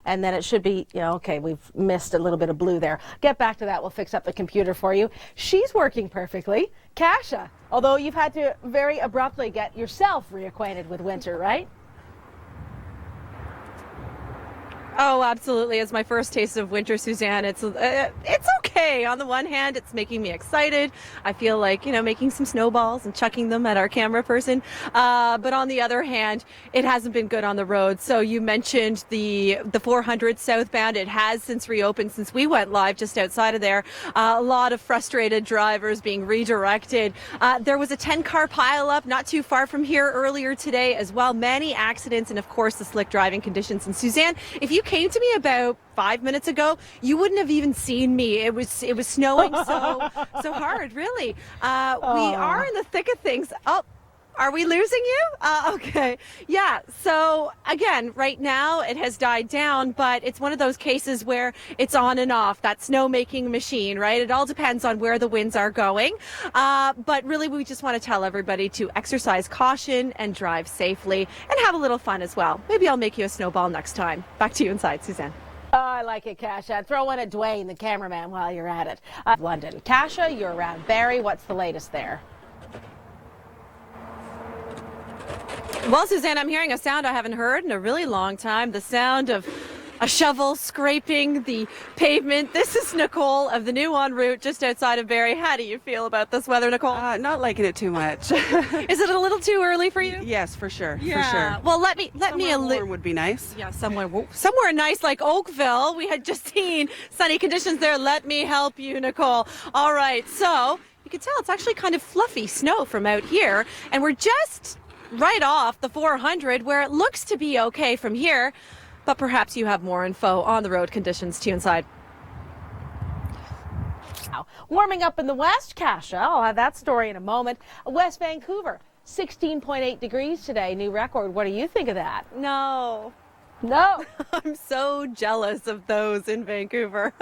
and then it should be, okay, we've missed a little bit of blue there. Get back to that. We'll fix up the computer for you. She's working perfectly. Kasia, although you've had to very abruptly get yourself reacquainted with winter, right? Oh, absolutely. It's my first taste of winter, Suzanne. It's okay. On the one hand, it's making me excited. I feel like, making some snowballs and chucking them at our camera person. But on the other hand, it hasn't been good on the road. So you mentioned the 400 southbound. It has since reopened, since we went live just outside of there. A lot of frustrated drivers being redirected. There was a 10-car pileup not too far from here earlier today as well. Many accidents and, of course, the slick driving conditions. And Suzanne, if you came to me about 5 minutes ago, you wouldn't have even seen me. It was snowing so hard, really. We are in the thick of things. Oh, are we losing you? Okay. Yeah. So again, right now it has died down, but it's one of those cases where it's on and off, that snowmaking machine, right? It all depends on where the winds are going. But really, we just want to tell everybody to exercise caution and drive safely and have a little fun as well. Maybe I'll make you a snowball next time. Back to you inside, Suzanne. Oh, I like it, Kasia. Throw in a Dwayne, the cameraman, while you're at it. London. Kasia, you're around Barrie. What's the latest there? Well, Suzanne, I'm hearing a sound I haven't heard in a really long time. The sound of a shovel scraping the pavement. This is Nicole of the New En Route just outside of Barrie. How do you feel about this weather, Nicole? Not liking it too much. Is it a little too early for you? Yes, for sure. Yeah. For sure. Well, let me warm would be nice. Yeah, somewhere nice like Oakville. We had just seen sunny conditions there. Let me help you, Nicole. All right. So you can tell it's actually kind of fluffy snow from out here, and we're just right off the 400 where it looks to be okay from here, but perhaps you have more info on the road conditions to inside. Warming up in the west, Kasia. I'll have that story in a moment. West Vancouver, 16.8 degrees today, new record. What do you think of that? No. I'm so jealous of those in Vancouver.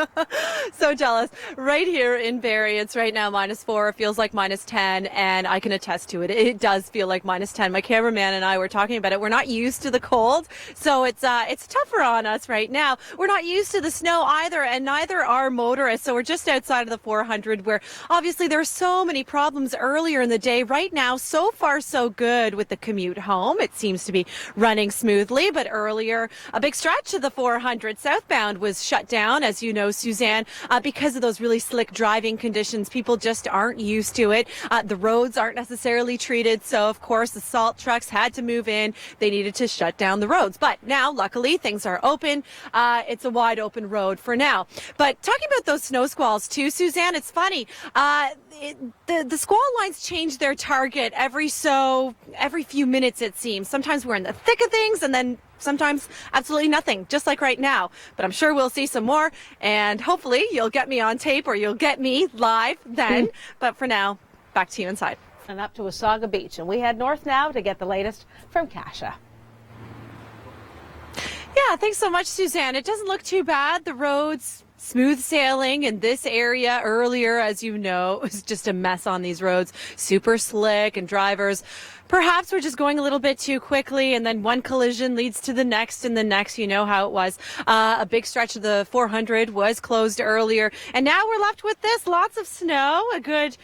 So jealous. Right here in Barrie, it's right now -4. It feels like -10, and I can attest to it. It does feel like -10. My cameraman and I were talking about it. We're not used to the cold, so it's tougher on us right now. We're not used to the snow either, and neither are motorists. So we're just outside of the 400, where obviously there are so many problems earlier in the day. Right now, so far so good with the commute home. It seems to be running smoothly, but earlier, a big stretch of the 400 southbound was shut down, as you know, Suzanne, because of those really slick driving conditions. People just aren't used to it. The roads aren't necessarily treated, so of course the salt trucks had to move in. They needed to shut down the roads. But now, luckily, things are open. It's a wide open road for now. But talking about those snow squalls too, Suzanne, it's funny. The squall lines change their target every few minutes, it seems. Sometimes we're in the thick of things, and then sometimes absolutely nothing, just like right now. But I'm sure we'll see some more, and hopefully you'll get me on tape or you'll get me live then. But for now, back to you inside. And up to Wasaga Beach, and we head north now to get the latest from Kasia. Yeah, thanks so much, Suzanne. It doesn't look too bad. The roads, smooth sailing in this area earlier, as you know, it was just a mess on these roads. Super slick, and drivers perhaps we're just going a little bit too quickly, and then one collision leads to the next and the next. You know how it was. A big stretch of the 400 was closed earlier, and now we're left with this. Lots of snow, a good,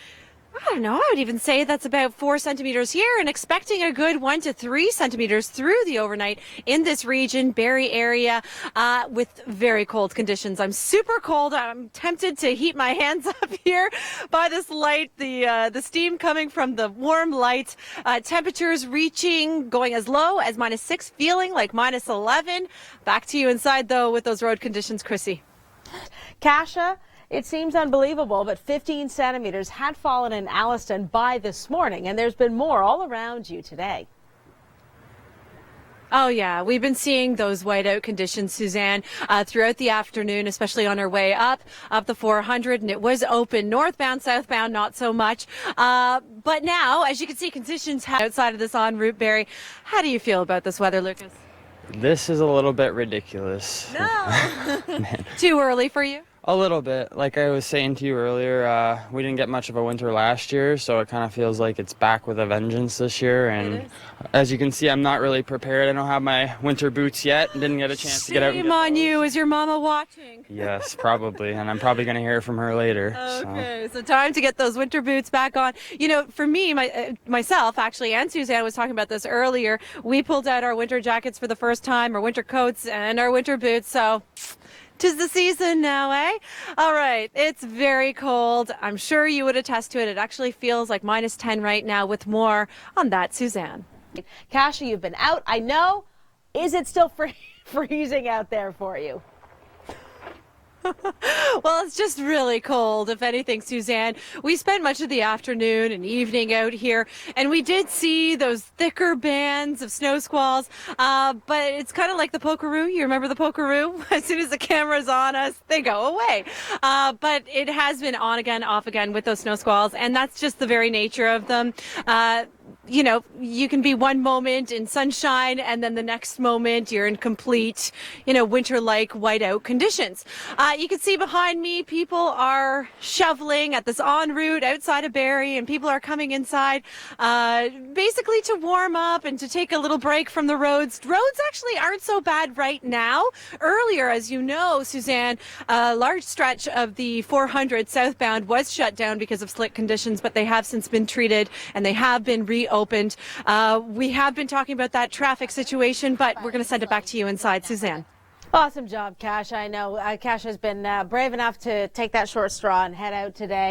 I don't know, I would even say that's about 4 centimeters here, and expecting a good 1 to 3 centimeters through the overnight in this region, Barrie area, with very cold conditions. I'm super cold. I'm tempted to heat my hands up here by this light, the steam coming from the warm light. Temperatures going as low as -6, feeling like -11. Back to you inside, though, with those road conditions, Chrissy. Kasia, it seems unbelievable, but 15 centimeters had fallen in Alliston by this morning, and there's been more all around you today. Oh, yeah. We've been seeing those whiteout conditions, Suzanne, throughout the afternoon, especially on our way up the 400, and it was open. Northbound, southbound, not so much. But now, as you can see, conditions outside of this en route, Barrie. How do you feel about this weather, Lucas? This is a little bit ridiculous. No. Too early for you? A little bit. Like I was saying to you earlier, we didn't get much of a winter last year, so it kind of feels like it's back with a vengeance this year. And as you can see, I'm not really prepared. I don't have my winter boots yet. Didn't get a chance to get out and Shame get on those. you. Is your mama watching? Yes, probably. And I'm probably going to hear from her later. Okay, so time to get those winter boots back on. You know, for me, myself, actually, and Suzanne was talking about this earlier, we pulled out our winter jackets for the first time, our winter coats and our winter boots, so 'tis the season now, eh? All right, it's very cold. I'm sure you would attest to it. It actually feels like -10 right now. With more on that, Suzanne. Kasia, you've been out, I know. Is it still freezing out there for you? Well, it's just really cold, if anything, Suzanne. We spent much of the afternoon and evening out here, and we did see those thicker bands of snow squalls, but it's kind of like the pokeroo. You remember the pokeroo? As soon as the camera's on us, they go away. But it has been on again, off again with those snow squalls, and that's just the very nature of them. You know, you can be one moment in sunshine and then the next moment you're in complete, winter-like whiteout conditions. You can see behind me, people are shoveling at this en route outside of Barrie, and people are coming inside basically to warm up and to take a little break from the roads. Roads actually aren't so bad right now. Earlier, as you know, Suzanne, a large stretch of the 400 southbound was shut down because of slick conditions, but they have since been treated and they have been reopened. We have been talking about that traffic situation, but we're going to send it back to you inside, Suzanne. Awesome job, Kasia. I know Kasia's been brave enough to take that short straw and head out today.